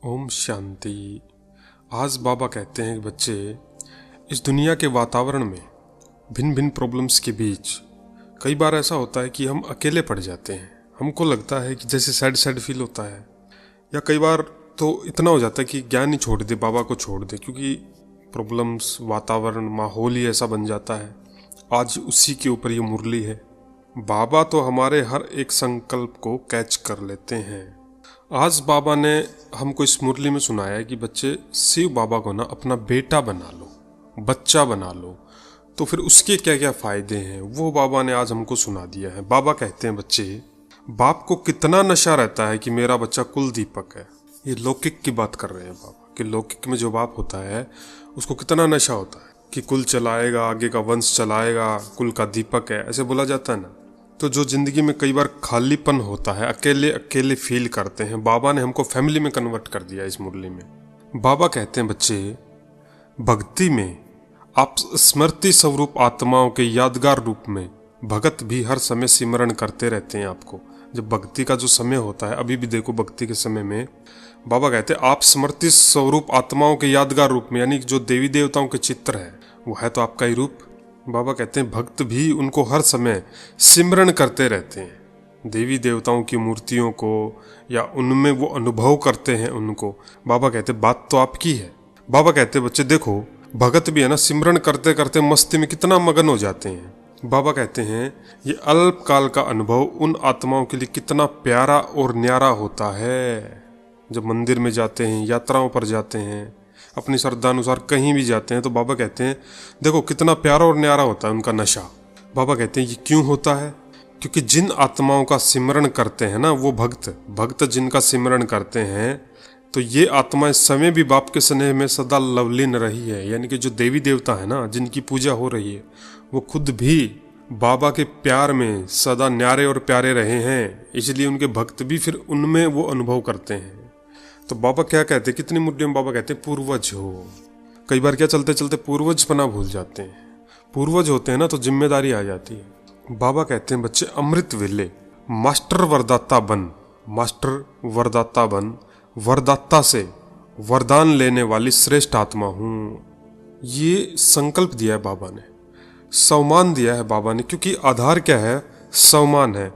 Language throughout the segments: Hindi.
ओम शांति। आज बाबा कहते हैं कि बच्चे, इस दुनिया के वातावरण में भिन्न भिन्न प्रॉब्लम्स के बीच कई बार ऐसा होता है कि हम अकेले पड़ जाते हैं। हमको लगता है कि जैसे सैड सैड फील होता है, या कई बार तो इतना हो जाता है कि ज्ञान ही छोड़ दे, बाबा को छोड़ दे, क्योंकि प्रॉब्लम्स, वातावरण, माहौल ही ऐसा बन जाता है। आज उसी के ऊपर ये मुरली है। बाबा तो हमारे हर एक संकल्प को कैच कर लेते हैं। आज बाबा ने हमको इस मुरली में सुनाया है कि बच्चे, शिव बाबा को ना अपना बेटा बना लो, बच्चा बना लो, तो फिर उसके क्या क्या फायदे हैं वो बाबा ने आज हमको सुना दिया है। बाबा कहते हैं, बच्चे, बाप को कितना नशा रहता है कि मेरा बच्चा कुल दीपक है। ये लौकिक की बात कर रहे हैं बाबा कि लौकिक में जो बाप होता है उसको कितना नशा होता है कि कुल चलाएगा, आगे का वंश चलाएगा, कुल का दीपक है, ऐसे बोला जाता है ना। तो जो जिंदगी में कई बार खालीपन होता है, अकेले अकेले फील करते हैं, बाबा ने हमको फैमिली में कन्वर्ट कर दिया इस मुरली में। बाबा कहते हैं, बच्चे, भक्ति में आप स्मृति स्वरूप आत्माओं के यादगार रूप में भगत भी हर समय सिमरण करते रहते हैं आपको। जब भक्ति का जो समय होता है, अभी भी देखो भक्ति के समय में बाबा कहते हैं आप स्मृति स्वरूप आत्माओं के यादगार रूप में, यानी जो देवी देवताओं के चित्र है वो है तो आपका ही रूप। बाबा कहते हैं भक्त भी उनको हर समय सिमरण करते रहते हैं, देवी देवताओं की मूर्तियों को, या उनमें वो अनुभव करते हैं उनको। बाबा कहते हैं बात तो आपकी है। बाबा कहते हैं, बच्चे देखो, भगत भी है ना, सिमरण करते करते मस्ती में कितना मगन हो जाते हैं। बाबा कहते हैं ये अल्पकाल का अनुभव उन आत्माओं के लिए कितना प्यारा और न्यारा होता है। जब मंदिर में जाते हैं, यात्राओं पर जाते हैं, अपनी श्रद्धा अनुसार कहीं भी जाते हैं, तो बाबा कहते हैं देखो कितना प्यारा और न्यारा होता है उनका नशा। बाबा कहते हैं ये क्यों होता है? क्योंकि जिन आत्माओं का सिमरण करते हैं ना वो भक्त जिनका सिमरण करते हैं, तो ये आत्मा इस समय भी बाप के स्नेह में सदा लवलीन रही है। यानी कि जो देवी देवता है ना, जिनकी पूजा हो रही है, वो खुद भी बाबा के प्यार में सदा न्यारे और प्यारे रहे हैं, इसलिए उनके भक्त भी फिर उनमें वो अनुभव करते हैं। तो बाबा क्या कहते हैं, कितनी मुद्दे में बाबा कहते हैं पूर्वज हो। कई बार क्या चलते चलते पूर्वज पना भूल जाते हैं। पूर्वज होते हैं ना तो जिम्मेदारी आ जाती है। बाबा कहते हैं बच्चे, अमृत वेले मास्टर वरदाता बन, मास्टर वरदाता बन, वरदाता से वरदान लेने वाली श्रेष्ठ आत्मा हूं। ये संकल्प दिया है बाबा ने, सम्मान दिया है बाबा ने, क्योंकि आधार क्या है? सम्मान है।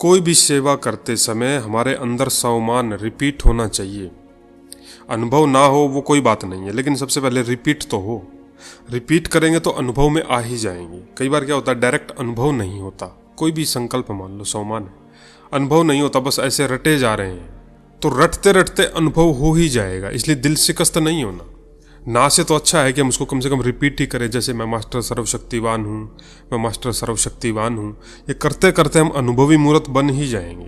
कोई भी सेवा करते समय हमारे अंदर सम्मान रिपीट होना चाहिए। अनुभव ना हो वो कोई बात नहीं है, लेकिन सबसे पहले रिपीट तो हो। रिपीट करेंगे तो अनुभव में आ ही जाएंगे। कई बार क्या होता है, डायरेक्ट अनुभव नहीं होता। कोई भी संकल्प मान लो, सम्मान है, अनुभव नहीं होता, बस ऐसे रटे जा रहे हैं, तो रटते रटते अनुभव हो ही जाएगा। इसलिए दिल शिकस्त नहीं होना। ना से तो अच्छा है कि हम उसको कम से कम रिपीट ही करें, जैसे मैं मास्टर सर्वशक्तिवान हूँ, मैं मास्टर सर्वशक्तिवान हूँ। ये करते करते हम अनुभवी मूर्त बन ही जाएंगे।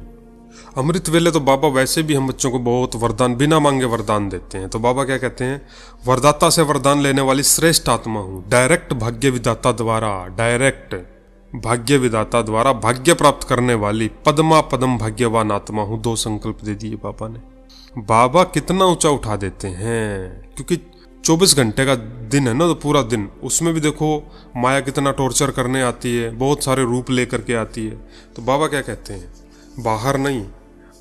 अमृत वेले तो बाबा वैसे भी हम बच्चों को बहुत वरदान, बिना मांगे वरदान देते हैं। तो बाबा क्या कहते हैं, वरदाता से वरदान लेने वाली श्रेष्ठ आत्मा हूँ, डायरेक्ट भाग्य विदाता द्वारा, डायरेक्ट भाग्य विदाता द्वारा भाग्य प्राप्त करने वाली पद्मा पदम भाग्यवान आत्मा हूँ। 2 संकल्प दे दिए बाबा ने। बाबा कितना ऊंचा उठा देते हैं, क्योंकि 24 घंटे का दिन है ना, तो पूरा दिन उसमें भी देखो माया कितना टॉर्चर करने आती है, बहुत सारे रूप लेकर के आती है। तो बाबा क्या कहते हैं, बाहर नहीं,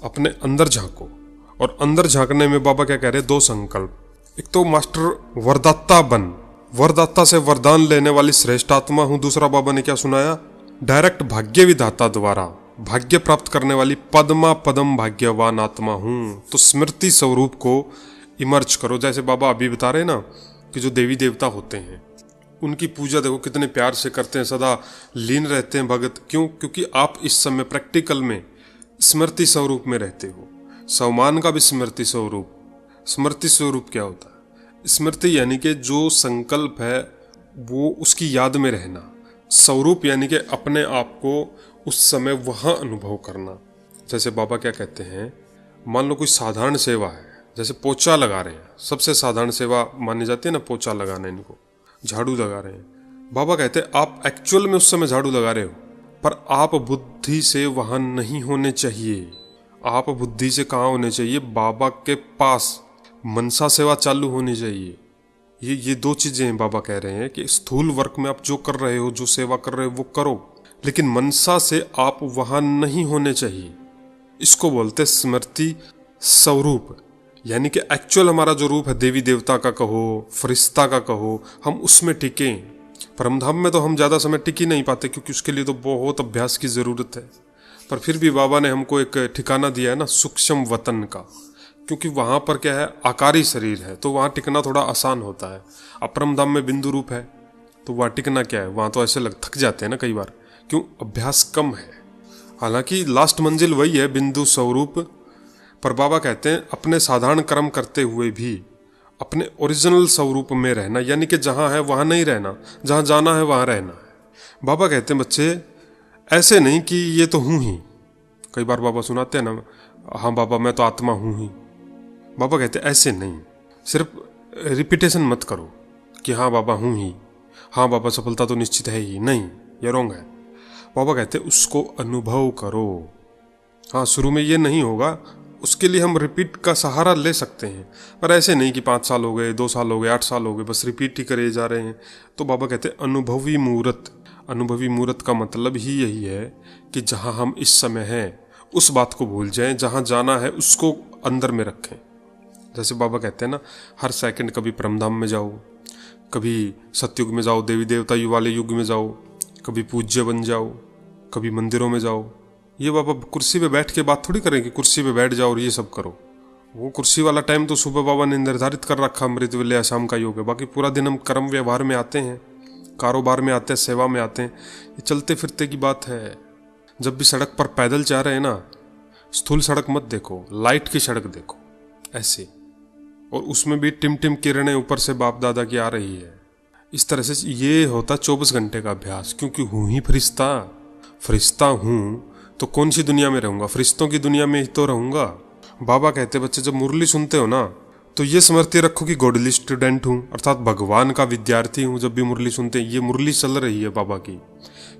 अपने अंदर झांको। और अंदर झांकने में बाबा क्या कह रहे हैं, 2 संकल्प। एक तो मास्टर वरदाता बन, वरदाता से वरदान लेने वाली श्रेष्ठ आत्मा हूं। दूसरा बाबा ने क्या सुनाया, डायरेक्ट भाग्य विधाता द्वारा भाग्य प्राप्त करने वाली पद्मा पदम भाग्यवान आत्मा हूं। तो स्मृति स्वरूप को इमर्ज करो। जैसे बाबा अभी बता रहे हैं ना कि जो देवी देवता होते हैं उनकी पूजा देखो कितने प्यार से करते हैं, सदा लीन रहते हैं भगत। क्यों? क्योंकि आप इस समय प्रैक्टिकल में स्मृति स्वरूप में रहते हो। सम्मान का भी स्मृति स्वरूप। स्मृति स्वरूप क्या होता है? स्मृति यानी कि जो संकल्प है वो उसकी याद में रहना। स्वरूप यानी कि अपने आप को उस समय वहां अनुभव करना। जैसे बाबा क्या कहते हैं, मान लो कोई साधारण सेवा है, जैसे पोछा लगा रहे हैं, सबसे साधारण सेवा मानी जाती है ना, पोछा लगाना, इनको झाड़ू लगा रहे हैं। बाबा कहते हैं आप एक्चुअल में उस समय झाड़ू लगा रहे हो, पर आप बुद्धि से वहां नहीं होने चाहिए। आप बुद्धि से कहाँ होने चाहिए? बाबा के पास मनसा सेवा चालू होनी चाहिए। ये 2 चीजें हैं। बाबा कह रहे हैं कि स्थूल वर्क में आप जो कर रहे हो, जो सेवा कर रहे हो वो करो, लेकिन मनसा से आप वहां नहीं होने चाहिए। इसको बोलते स्मृति स्वरूप। यानी कि एक्चुअल हमारा जो रूप है, देवी देवता का कहो, फरिश्ता का कहो, हम उसमें टिकें। परमधाम में तो हम ज़्यादा समय टिक ही नहीं पाते, क्योंकि उसके लिए तो बहुत अभ्यास की ज़रूरत है। पर फिर भी बाबा ने हमको एक ठिकाना दिया है ना, सूक्ष्म वतन का, क्योंकि वहाँ पर क्या है, आकारी शरीर है, तो वहाँ टिकना थोड़ा आसान होता है। अब परमधाम में बिंदु रूप है, तो वहाँ टिकना क्या है, वहाँ तो ऐसे थक जाते हैं ना कई बार, क्यों, अभ्यास कम है। हालांकि लास्ट मंजिल वही है, बिंदु स्वरूप। पर बाबा कहते हैं अपने साधारण कर्म करते हुए भी अपने ओरिजिनल स्वरूप में रहना, यानी कि जहाँ है वहाँ नहीं रहना, जहाँ जाना है वहाँ रहना है। बाबा कहते हैं बच्चे ऐसे नहीं कि ये तो हूँ ही। कई बार बाबा सुनाते हैं ना, हाँ बाबा मैं तो आत्मा हूँ ही। बाबा कहते हैं ऐसे नहीं, सिर्फ रिपीटेशन मत करो कि हाँ बाबा हूँ ही, हाँ बाबा सफलता तो निश्चित है ही, नहीं, ये रॉन्ग है। बाबा कहते हैं उसको अनुभव करो। हाँ, शुरू में ये नहीं होगा, उसके लिए हम रिपीट का सहारा ले सकते हैं, पर ऐसे नहीं कि 5 साल हो गए, 2 साल हो गए, 8 साल हो गए, बस रिपीट ही करे जा रहे हैं। तो बाबा कहते हैं अनुभवी मूर्त। अनुभवी मूर्त का मतलब ही यही है कि जहाँ हम इस समय हैं उस बात को भूल जाएं, जहाँ जाना है उसको अंदर में रखें। जैसे बाबा कहते हैं ना, हर सेकंड कभी परमधाम में जाओ, कभी सतयुग में जाओ, देवी देवता वाले युग में जाओ, कभी पूज्य बन जाओ, कभी मंदिरों में जाओ। ये बाबा कुर्सी पे बैठ के बात थोड़ी करें कि कुर्सी पे बैठ जाओ और ये सब करो। वो कुर्सी वाला टाइम तो सुबह बाबा ने निर्धारित कर रखा, अमृत वेले या शाम का योग है। बाकी पूरा दिन हम कर्म व्यवहार में आते हैं, कारोबार में आते हैं, सेवा में आते हैं। ये चलते फिरते की बात है। जब भी सड़क पर पैदल जा रहे हैं ना, स्थूल सड़क मत देखो, लाइट की सड़क देखो ऐसे, और उसमें भी टिम टिम किरणें ऊपर से बाप दादा की आ रही है। इस तरह से ये होता 24 घंटे का अभ्यास, क्योंकि हूँ ही फरिश्ता। फरिश्ता हूँ तो कौन सी दुनिया में रहूंगा, फरिश्तों की दुनिया में ही तो रहूंगा। बाबा कहते बच्चे जब मुरली सुनते हो ना, तो ये समझते रखो कि गॉडली स्टूडेंट हूँ, अर्थात भगवान का विद्यार्थी हूँ। जब भी मुरली सुनते हैं, ये मुरली चल रही है बाबा की,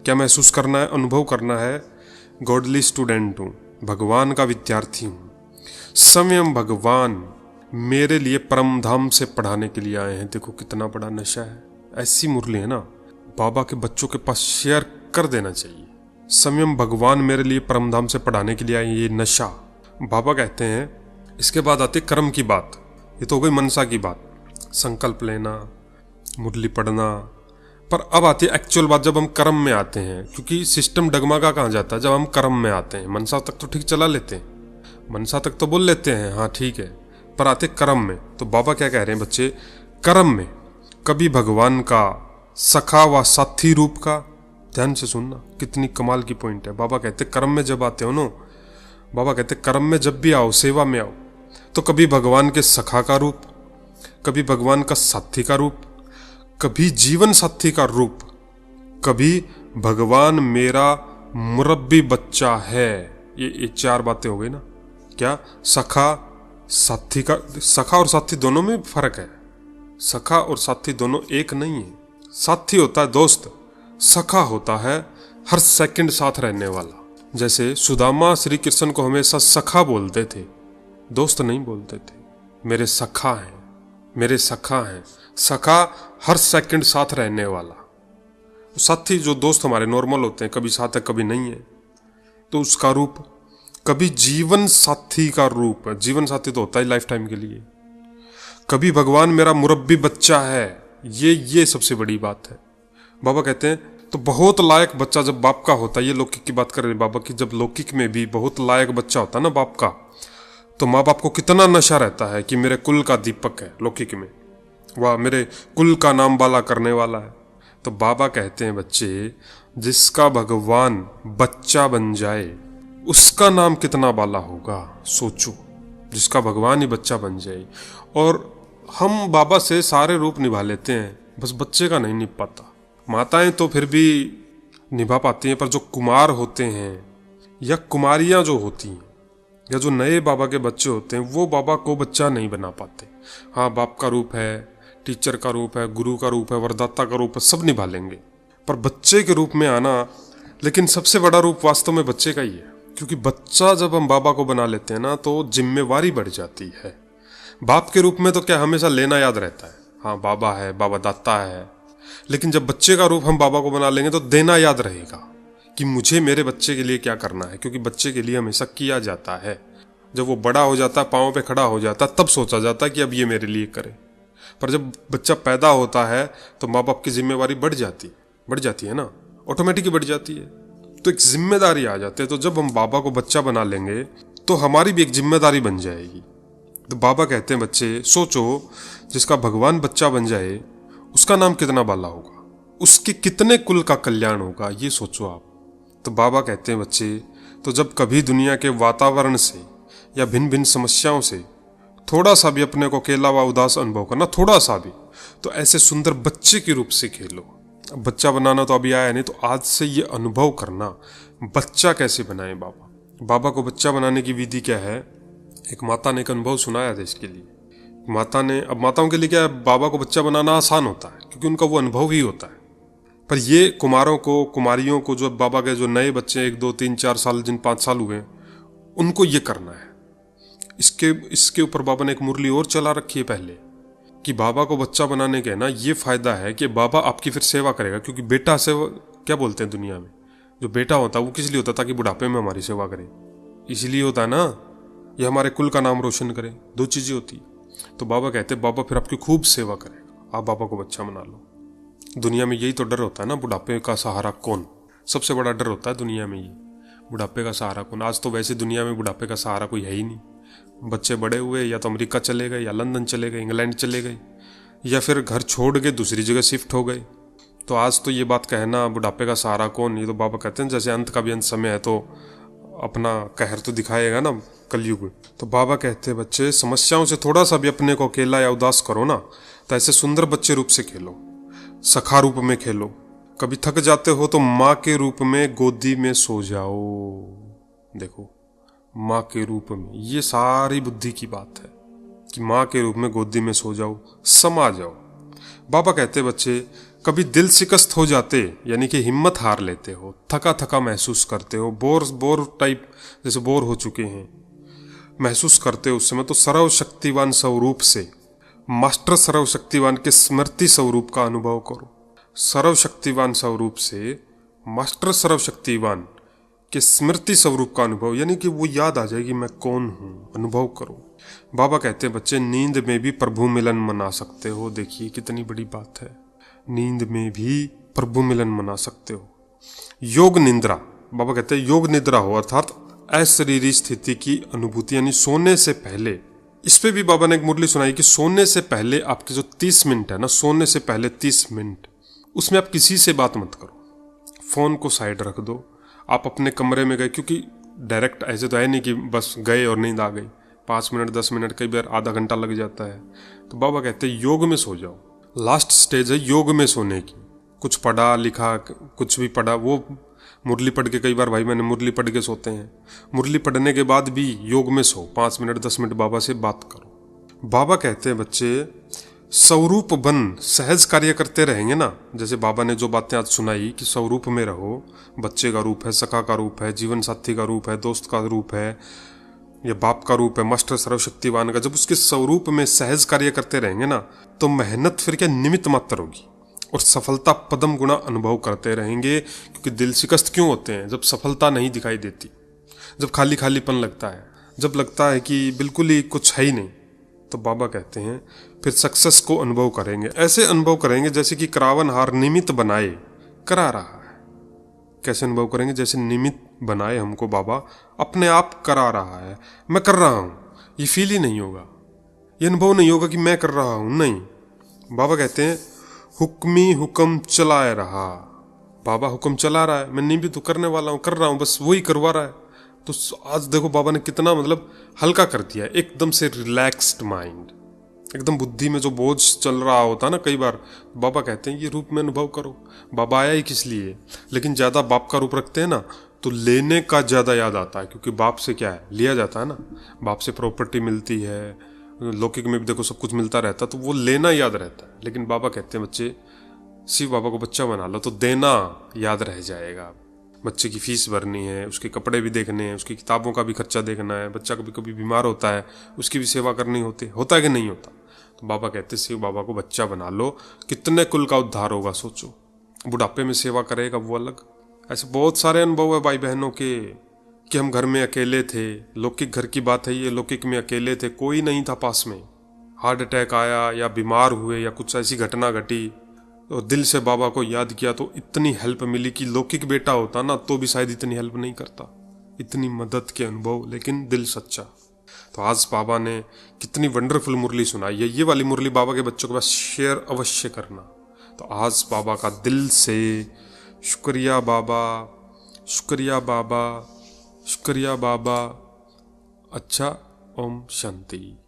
क्या महसूस करना है, अनुभव करना है, गॉडली स्टूडेंट हूँ, भगवान का विद्यार्थी हूँ। स्वयं भगवान मेरे लिए परम धाम से पढ़ाने के लिए आए हैं। देखो कितना बड़ा नशा है। ऐसी मुरली है ना, बाबा के बच्चों के पास शेयर कर देना चाहिए। स्वयं भगवान मेरे लिए परम धाम से पढ़ाने के लिए आए, ये नशा। बाबा कहते हैं इसके बाद आती कर्म की बात। ये तो हो गई मनसा की बात, संकल्प लेना, मुरली पढ़ना। पर अब आती है एक्चुअल बात, जब हम कर्म में आते हैं, क्योंकि सिस्टम डगमगा कहाँ जाता है, जब हम कर्म में आते हैं। मनसा तक तो ठीक चला लेते हैं, मनसा तक तो बोल लेते हैं, हाँ ठीक है, पर आते कर्म में। तो बाबा क्या कह रहे हैं बच्चे, कर्म में कभी भगवान का सखा व साथी रूप का, ध्यान से सुनना कितनी कमाल की पॉइंट है। बाबा कहते कर्म में जब आते हो नो, बाबा कहते कर्म में जब भी आओ, सेवा में आओ, तो कभी भगवान के सखा का रूप, कभी भगवान का साथी का रूप, कभी जीवन साथी का रूप, कभी भगवान मेरा मुरब्बी बच्चा है। ये 4 बातें हो गई ना। क्या सखा साथी का, सखा और साथी दोनों में फर्क है। सखा और साथी दोनों एक नहीं है। साथी होता है दोस्त, सखा होता है हर सेकंड साथ रहने वाला। जैसे सुदामा श्री कृष्ण को हमेशा सखा बोलते थे, दोस्त नहीं बोलते थे। मेरे सखा हैं, मेरे सखा हैं। सखा हर सेकंड साथ रहने वाला। साथी जो दोस्त हमारे नॉर्मल होते हैं, कभी साथ है कभी नहीं है, तो उसका रूप। कभी जीवन साथी का रूप, जीवन साथी तो होता है लाइफ टाइम के लिए। कभी भगवान मेरा मुरब्बी बच्चा है, ये सबसे बड़ी बात है। बाबा कहते हैं तो बहुत लायक बच्चा जब बाप का होता है, ये लौकिक की बात कर रहे हैं बाबा की, जब लौकिक में भी बहुत लायक बच्चा होता है ना बाप का, तो माँ बाप को कितना नशा रहता है कि मेरे कुल का दीपक है, लौकिक में वाह मेरे कुल का नाम बाला करने वाला है। तो बाबा कहते हैं बच्चे, जिसका भगवान बच्चा बन जाए उसका नाम कितना बाला होगा, सोचो। जिसका भगवान ही बच्चा बन जाए। और हम बाबा से सारे रूप निभा लेते हैं, बस बच्चे का नहीं निभ पाता। माताएं तो फिर भी निभा पाती हैं, पर जो कुमार होते हैं या कुमारियां जो होती हैं या जो नए बाबा के बच्चे होते हैं, वो बाबा को बच्चा नहीं बना पाते। हाँ, बाप का रूप है, टीचर का रूप है, गुरु का रूप है, वरदाता का रूप है, सब निभा लेंगे, पर बच्चे के रूप में आना, लेकिन सबसे बड़ा रूप वास्तव में बच्चे का ही है। क्योंकि बच्चा जब हम बाबा को बना लेते हैं ना, तो जिम्मेवारी बढ़ जाती है। बाप के रूप में तो क्या हमेशा लेना याद रहता है, हाँ बाबा है, बाबा दाता है, लेकिन जब बच्चे का रूप हम बाबा को बना लेंगे तो देना याद रहेगा कि मुझे मेरे बच्चे के लिए क्या करना है, क्योंकि बच्चे के लिए हमेशा किया जाता है। जब वो बड़ा हो जाता है, पाँव पे खड़ा हो जाता है, तब सोचा जाता है कि अब ये मेरे लिए करे। पर जब बच्चा पैदा होता है तो माँ बाप की जिम्मेवारी बढ़ जाती है ना, ऑटोमेटिक बढ़ जाती है। तो एक जिम्मेदारी आ जाती है। तो जब हम बाबा को बच्चा बना लेंगे तो हमारी भी एक जिम्मेदारी बन जाएगी। तो बाबा कहते हैं बच्चे सोचो, जिसका भगवान बच्चा बन जाए उसका नाम कितना बाला होगा, उसके कितने कुल का कल्याण होगा, ये सोचो आप। तो बाबा कहते हैं बच्चे, तो जब कभी दुनिया के वातावरण से या भिन्न भिन्न समस्याओं से थोड़ा सा भी अपने को अकेला व उदास अनुभव करना, थोड़ा सा भी, तो ऐसे सुंदर बच्चे के रूप से खेलो। अब बच्चा बनाना तो अभी आया नहीं, तो आज से ये अनुभव करना बच्चा कैसे बनाए। बाबा को बच्चा बनाने की विधि क्या है। एक माता ने एक अनुभव सुनाया था इसके लिए। माता ने, अब माताओं के लिए क्या है, बाबा को बच्चा बनाना आसान होता है क्योंकि उनका वो अनुभव ही होता है। पर ये कुमारों को, कुमारियों को, जो बाबा के जो नए बच्चे 1 2 3 4 साल, जिन 5 साल हुए, उनको ये करना है। इसके ऊपर बाबा ने एक मुरली और चला रखी है पहले, कि बाबा को बच्चा बनाने के ना ये फायदा है कि बाबा आपकी फिर सेवा करेगा। क्योंकि बेटा सेवा क्या बोलते हैं दुनिया में, जो बेटा होता है वो किस लिए होता है, ताकि बुढ़ापे में हमारी सेवा करे, इसलिए होता है ना, ये हमारे कुल का नाम रोशन करे। 2 चीजें होती। तो बाबा कहते हैं बाबा फिर आपकी खूब सेवा करेगा, आप बाबा को बच्चा बना लो। दुनिया में यही तो डर होता है ना, बुढ़ापे का सहारा कौन, सबसे बड़ा डर होता है दुनिया में ये, बुढ़ापे का सहारा कौन। आज तो वैसे दुनिया में बुढ़ापे का सहारा कोई है ही नहीं। बच्चे बड़े हुए, या तो अमेरिका चले गए, या लंदन चले गए, इंग्लैंड चले गए, या फिर घर छोड़ के दूसरी जगह शिफ्ट हो गए। तो आज तो ये बात कहना बुढ़ापे का सहारा कौन, ये तो बाबा कहते हैं जैसे अंत का भी अंत समय है तो अपना कहर तो दिखाएगा ना कलयुग। तो बाबा कहते हैं बच्चे, समस्याओं से थोड़ा सा भी अपने को अकेला या उदास करो ना, तो ऐसे सुंदर बच्चे रूप से खेलो, सखा रूप में खेलो। कभी थक जाते हो तो माँ के रूप में गोदी में सो जाओ। देखो, माँ के रूप में, ये सारी बुद्धि की बात है कि माँ के रूप में गोदी में सो जाओ, समा जाओ। बाबा कहते बच्चे, कभी दिल शिकस्त हो जाते, यानी कि हिम्मत हार लेते हो, थका थका महसूस करते हो, बोर टाइप जैसे बोर हो चुके हैं महसूस करते हो, उस समय तो सर्वशक्तिवान स्वरूप से, मास्टर सर्वशक्तिवान के स्मृति स्वरूप का अनुभव करो। सर्वशक्तिवान स्वरूप से मास्टर सर्वशक्तिवान के स्मृति स्वरूप का अनुभव, यानी कि वो याद आ जाएगी मैं कौन हूं, अनुभव करो। बाबा कहते हैं बच्चे, नींद में भी प्रभु मिलन मना सकते हो। देखिए कितनी बड़ी बात है, नींद में भी प्रभु मिलन मना सकते हो। योग निद्रा, बाबा कहते हैं योग निद्रा हो, अर्थात अशरीरी स्थिति की अनुभूति, यानी सोने से पहले। इस पे भी बाबा ने एक मुरली सुनाई कि सोने से पहले आपके जो 30 मिनट है ना, सोने से पहले 30 मिनट, उसमें आप किसी से बात मत करो, फोन को साइड रख दो। आप अपने कमरे में गए, क्योंकि डायरेक्ट ऐसे तो है नहीं कि बस गए और नींद आ गई, 5 मिनट 10 मिनट, कई बार आधा घंटा लग जाता है। तो बाबा कहते हैं योग में सो जाओ, लास्ट स्टेज है योग में सोने की। कुछ पढ़ा लिखा, कुछ भी पढ़ा, वो मुरली पढ़ के, कई बार भाई मैंने मुरली पढ़ के सोते हैं, मुरली पढ़ने के बाद भी योग में सो, 5 मिनट 10 मिनट बाबा से बात करो। बाबा कहते हैं बच्चे, स्वरूप बन सहज कार्य करते रहेंगे ना, जैसे बाबा ने जो बातें आज सुनाई कि स्वरूप में रहो, बच्चे का रूप है, सखा का रूप है, जीवन साथी का रूप है, दोस्त का रूप है, या बाप का रूप है, मास्टर सर्वशक्तिवान का, जब उसके स्वरूप में सहज कार्य करते रहेंगे ना, तो मेहनत फिर क्या निमित्त मात्र होगी और सफलता पदम गुणा अनुभव करते रहेंगे। क्योंकि दिल शिकस्त क्यों होते हैं, जब सफलता नहीं दिखाई देती, जब खाली खालीपन लगता है, जब लगता है कि बिल्कुल ही कुछ है ही नहीं, तो बाबा कहते हैं फिर सक्सेस को अनुभव करेंगे। ऐसे अनुभव करेंगे जैसे कि करावन हार निमित्त बनाए करा रहा है। कैसे अनुभव करेंगे, जैसे निमित्त बनाए हमको बाबा, अपने आप करा रहा है, मैं कर रहा हूं, ये फील ही नहीं होगा, ये अनुभव नहीं होगा कि मैं कर रहा हूं, नहीं। बाबा कहते हैं हुक्मी हुक्म चलाए रहा, बाबा हुक्म चला रहा है, मैं निमित्त तो करने वाला हूं, कर रहा हूं, बस वही करवा रहा है। तो आज देखो बाबा ने कितना मतलब हल्का कर दिया, एकदम से रिलैक्स्ड माइंड, एकदम बुद्धि में जो बोझ चल रहा होता ना कई बार, बाबा कहते हैं ये रूप में अनुभव करो। बाबा आया ही किस लिए, लेकिन ज्यादा बाप का रूप रखते हैं ना तो लेने का ज्यादा याद आता है, क्योंकि बाप से क्या है, लिया जाता है ना, बाप से प्रॉपर्टी मिलती है, लौकिक में भी देखो सब कुछ मिलता रहता, तो वो लेना याद रहता है। लेकिन बाबा कहते हैं बच्चे, शिव बाबा को बच्चा बना लो तो देना याद रह जाएगा। बच्चे की फीस भरनी है, उसके कपड़े भी देखने हैं, उसकी किताबों का भी खर्चा देखना है, बच्चा कभी कभी बीमार होता है, उसकी भी सेवा करनी होता है कि नहीं होता। तो बाबा कहते शिव बाबा को बच्चा बना लो, कितने कुल का उद्धार होगा सोचो। बुढ़ापे में सेवा करेगा वो अलग। ऐसे बहुत सारे अनुभव है भाई बहनों के, कि हम घर में अकेले थे। लौकिक घर की बात है ये, लौकिक में अकेले थे, कोई नहीं था पास में। हार्ट अटैक आया या बीमार हुए या कुछ ऐसी घटना घटी तो दिल से बाबा को याद किया तो इतनी हेल्प मिली कि लौकिक बेटा होता ना तो भी शायद इतनी हेल्प नहीं करता। इतनी मदद के अनुभव, लेकिन दिल सच्चा। तो आज बाबा ने कितनी वंडरफुल मुरली सुनाई है। ये वाली मुरली बाबा के बच्चों के पास शेयर अवश्य करना। तो आज बाबा का दिल से शुक्रिया बाबा, शुक्रिया बाबा, शुक्रिया बाबा। अच्छा, ओम शांति।